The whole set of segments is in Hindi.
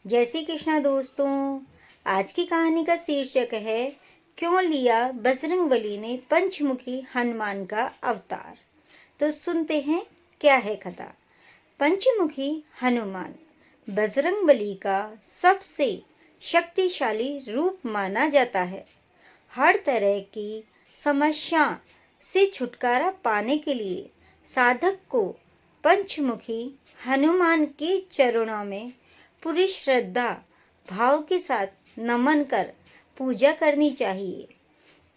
जय श्री कृष्णा दोस्तों। आज की कहानी का शीर्षक है क्यों लिया बजरंगबली ने पंचमुखी हनुमान का अवतार। तो सुनते हैं क्या है कथा। पंचमुखी हनुमान बजरंगबली का सबसे शक्तिशाली रूप माना जाता है। हर तरह की समस्या से छुटकारा पाने के लिए साधक को पंचमुखी हनुमान के चरणों में पूरी श्रद्धा भाव के साथ नमन कर पूजा करनी चाहिए।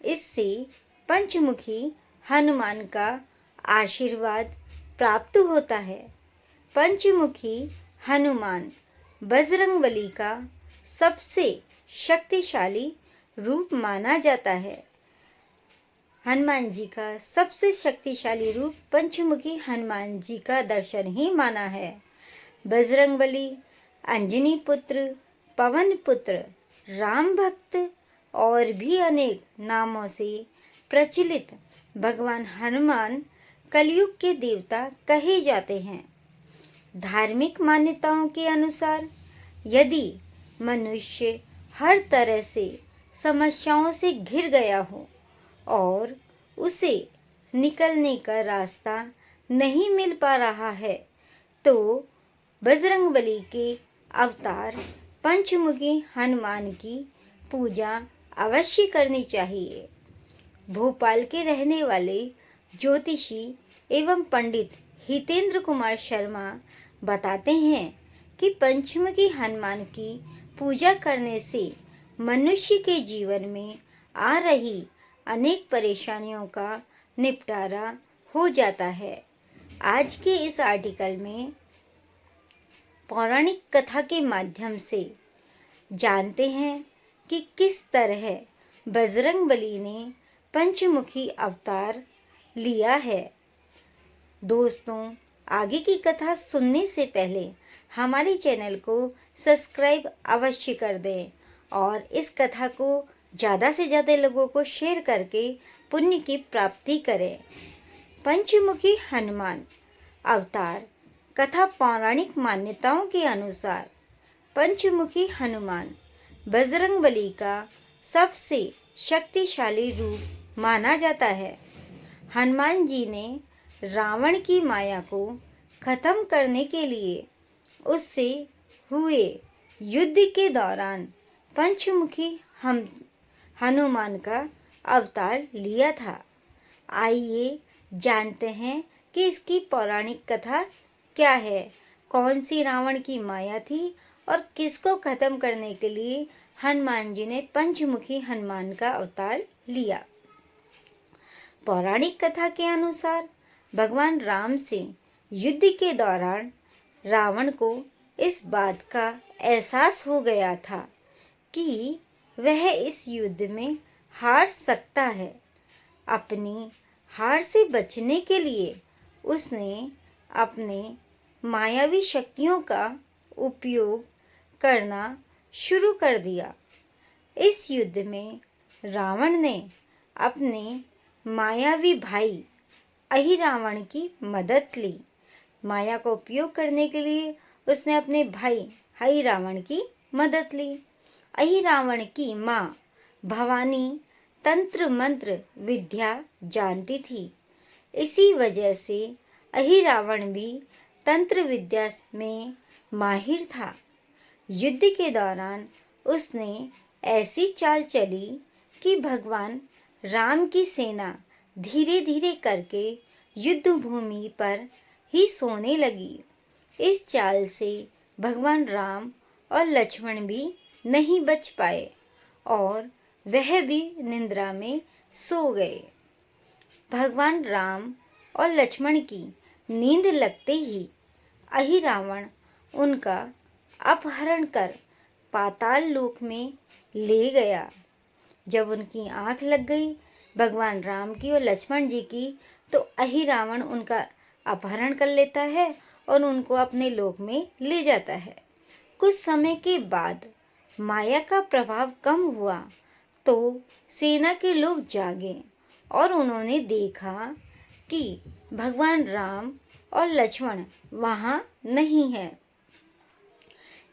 इससे पंचमुखी हनुमान का आशीर्वाद प्राप्त होता है। पंचमुखी हनुमान बजरंगबली का सबसे शक्तिशाली रूप माना जाता है। हनुमान जी का सबसे शक्तिशाली रूप पंचमुखी हनुमान जी का दर्शन ही माना है। बजरंगबली अंजनी पुत्र, पवन पुत्र, राम भक्त और भी अनेक नामों से प्रचलित भगवान हनुमान कलयुग के देवता कहे जाते हैं। धार्मिक मान्यताओं के अनुसार यदि मनुष्य हर तरह से समस्याओं से घिर गया हो और उसे निकलने का रास्ता नहीं मिल पा रहा है तो बजरंगबली के अवतार पंचमुखी हनुमान की पूजा अवश्य करनी चाहिए। भोपाल के रहने वाले ज्योतिषी एवं पंडित हितेंद्र कुमार शर्मा बताते हैं कि पंचमुखी हनुमान की पूजा करने से मनुष्य के जीवन में आ रही अनेक परेशानियों का निपटारा हो जाता है। आज के इस आर्टिकल में पौराणिक कथा के माध्यम से जानते हैं कि किस तरह बजरंगबली ने पंचमुखी अवतार लिया है। दोस्तों, आगे की कथा सुनने से पहले हमारे चैनल को सब्सक्राइब अवश्य कर दें और इस कथा को ज़्यादा से ज़्यादा लोगों को शेयर करके पुण्य की प्राप्ति करें। पंचमुखी हनुमान अवतार कथा पौराणिक मान्यताओं के अनुसार पंचमुखी हनुमान बजरंगबली का सबसे शक्तिशाली रूप माना जाता है। हनुमान जी ने रावण की माया को खत्म करने के लिए उससे हुए युद्ध के दौरान पंचमुखी हनुमान का अवतार लिया था। आइए जानते हैं कि इसकी पौराणिक कथा क्या है, कौन सी रावण की माया थी और किसको खत्म करने के लिए हनुमान जी ने पंचमुखी हनुमान का अवतार लिया। पौराणिक कथा के अनुसार भगवान राम से युद्ध के दौरान रावण को इस बात का एहसास हो गया था कि वह इस युद्ध में हार सकता है। अपनी हार से बचने के लिए उसने अपने मायावी शक्तियों का उपयोग करना शुरू कर दिया। इस युद्ध में रावण ने अपने मायावी भाई अहिरावण की मदद ली। माया का उपयोग करने के लिए उसने अपने भाई अहिरावण की मदद ली। अहिरावण की माँ भवानी तंत्र मंत्र विद्या जानती थी। इसी वजह से अहिरावण भी तंत्र विद्या में माहिर था। युद्ध के दौरान उसने ऐसी चाल चली कि भगवान राम की सेना धीरे धीरे करके युद्ध भूमि पर ही सोने लगी। इस चाल से भगवान राम और लक्ष्मण भी नहीं बच पाए और वह भी निद्रा में सो गए। भगवान राम और लक्ष्मण की नींद लगते ही अहिरावण उनका अपहरण कर पाताल लोक में ले गया। जब उनकी आंख लग गई भगवान राम की और लक्ष्मण जी की तो अहिरावण उनका अपहरण कर लेता है और उनको अपने लोक में ले जाता है। कुछ समय के बाद माया का प्रभाव कम हुआ तो सेना के लोग जागे और उन्होंने देखा कि भगवान राम और लक्ष्मण वहाँ नहीं है।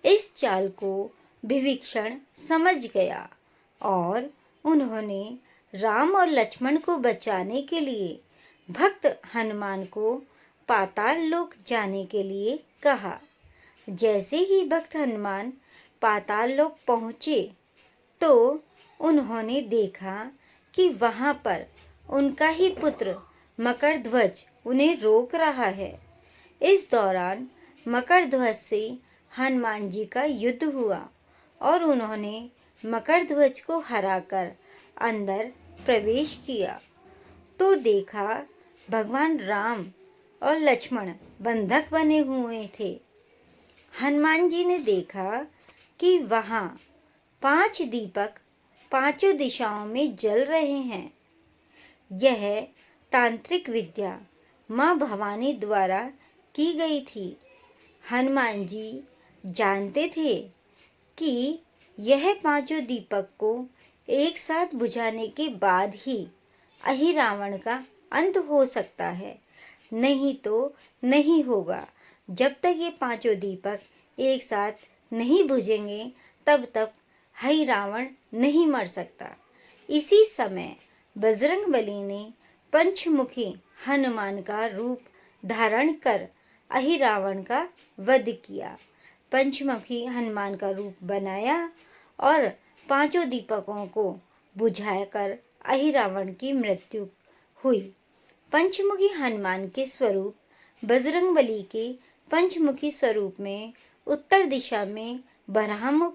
इस चाल को विभीषण समझ गया और उन्होंने राम और लक्ष्मण को बचाने के लिए भक्त हनुमान को पाताल लोक जाने के लिए कहा। जैसे ही भक्त हनुमान पाताल लोक पहुँचे तो उन्होंने देखा कि वहाँ पर उनका ही पुत्र मकरध्वज उन्हें रोक रहा है। इस दौरान मकरध्वज से हनुमान जी का युद्ध हुआ और उन्होंने मकरध्वज को हराकर अंदर प्रवेश किया तो देखा भगवान राम और लक्ष्मण बंधक बने हुए थे। हनुमान जी ने देखा कि वहाँ 5 दीपक पांचों दिशाओं में जल रहे हैं। यह तांत्रिक विद्या माँ भवानी द्वारा की गई थी। हनुमान जी जानते थे कि यह पांचों दीपक को एक साथ बुझाने के बाद ही अहिरावण का अंत हो सकता है, नहीं तो नहीं होगा। जब तक ये पांचों दीपक एक साथ नहीं बुझेंगे तब तक अहिरावण नहीं मर सकता। इसी समय बजरंगबली ने पंचमुखी हनुमान का रूप धारण कर अहिरावण का वध किया। पंचमुखी हनुमान का रूप बनाया और पांचों दीपकों को बुझाकर अहिरावण की मृत्यु हुई। पंचमुखी हनुमान के स्वरूप बजरंगबली के पंचमुखी स्वरूप में उत्तर दिशा में बराहमुख,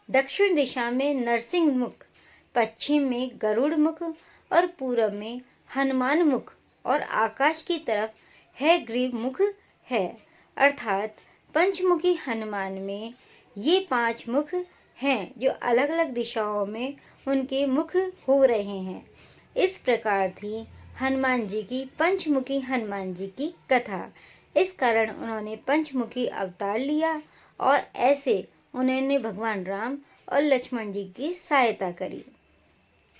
दक्षिण दिशा में नरसिंह मुख, पश्चिम में गरुड़ मुख और पूरब में हनुमान मुख और आकाश की तरफ है ग्रीव मुख है। अर्थात पंचमुखी हनुमान में ये 5 मुख हैं जो अलग अलग दिशाओं में उनके मुख हो रहे हैं। इस प्रकार थी हनुमान जी की पंचमुखी हनुमान जी की कथा। इस कारण उन्होंने पंचमुखी अवतार लिया और ऐसे उन्होंने भगवान राम और लक्ष्मण जी की सहायता करी।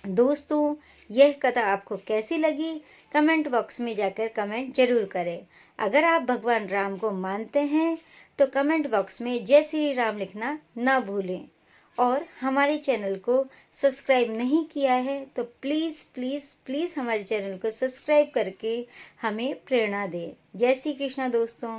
दोस्तों, यह कथा आपको कैसी लगी कमेंट बॉक्स में जाकर कमेंट जरूर करें। अगर आप भगवान राम को मानते हैं तो कमेंट बॉक्स में जय श्री राम लिखना ना भूलें और हमारे चैनल को सब्सक्राइब नहीं किया है तो प्लीज़ प्लीज़ प्लीज़ हमारे चैनल को सब्सक्राइब करके हमें प्रेरणा दें। जय श्री कृष्णा दोस्तों।